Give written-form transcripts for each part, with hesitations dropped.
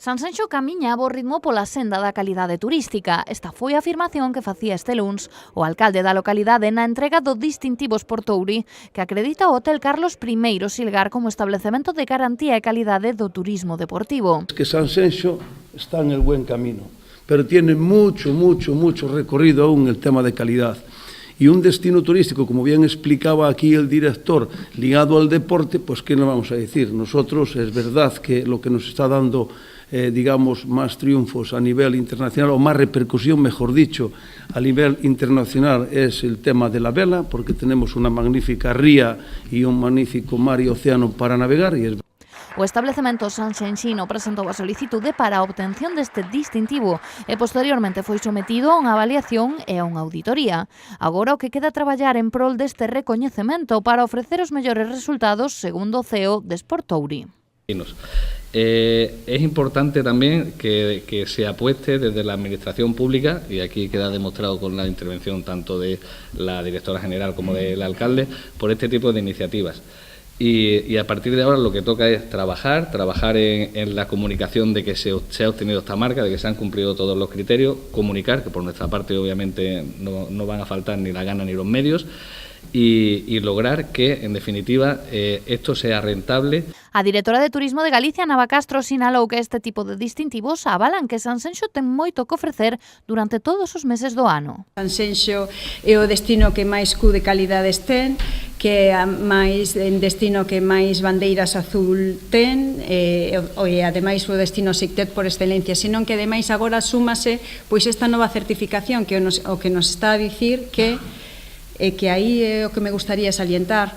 Sanxenxo camiña a bo ritmo pola senda da calidade turística. Esta foi a afirmación que facía este luns o alcalde da localidade na entrega do distintivo Sportouri, que acredita o Hotel Carlos I Silgar como establecemento de garantía e calidade do turismo deportivo. Que Sanxenxo está en el buen camino, pero tiene mucho recorrido aún el tema de calidad. Y un destino turístico, como bien explicaba aquí el director, ligado al deporte, pues ¿qué nos vamos a decir? Nosotros es verdad que lo que nos está dando, digamos, más triunfos a nivel internacional, o más repercusión, mejor dicho, a nivel internacional es el tema de la vela, porque tenemos una magnífica ría y un magnífico mar y océano para navegar, y es O establecemento sanxenxino presentou a solicitude para a obtención deste distintivo e posteriormente foi sometido a unha avaliación e a unha auditoría. Agora o que queda traballar en prol deste recoñecemento para ofrecer os mellores resultados segundo o CEO de Sportouri. Es importante también que se apueste desde la Administración Pública, y aquí queda demostrado con la intervención tanto de la directora general como del alcalde, por este tipo de iniciativas. Y a partir de ahora lo que toca es trabajar en la comunicación de que se ha obtenido esta marca, de que se han cumplido todos los criterios, comunicar, que por nuestra parte obviamente no van a faltar ni la gana ni los medios, y lograr que, en definitiva, esto sea rentable. A directora de Turismo de Galicia, Nava Castro, sinalou que este tipo de distintivos avalan que Sanxenxo ten moito que ofrecer durante todos os meses do ano. Sanxenxo é o destino que máis Q de calidades ten, que é máis destino que máis bandeiras azul ten, e ademais o destino SICTET por excelencia, senón que ademais agora súmase pois esta nova certificación que o que nos está a dicir que aí é o que me gustaría salientar,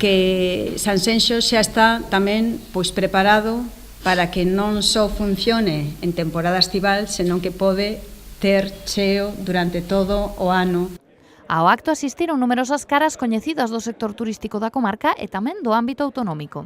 que Sanxenxo xa está tamén pois preparado para que non só funcione en temporada estival, senón que pode ter cheo durante todo o ano. Ao acto asistiron numerosas caras coñecidas do sector turístico da comarca e tamén do ámbito autonómico.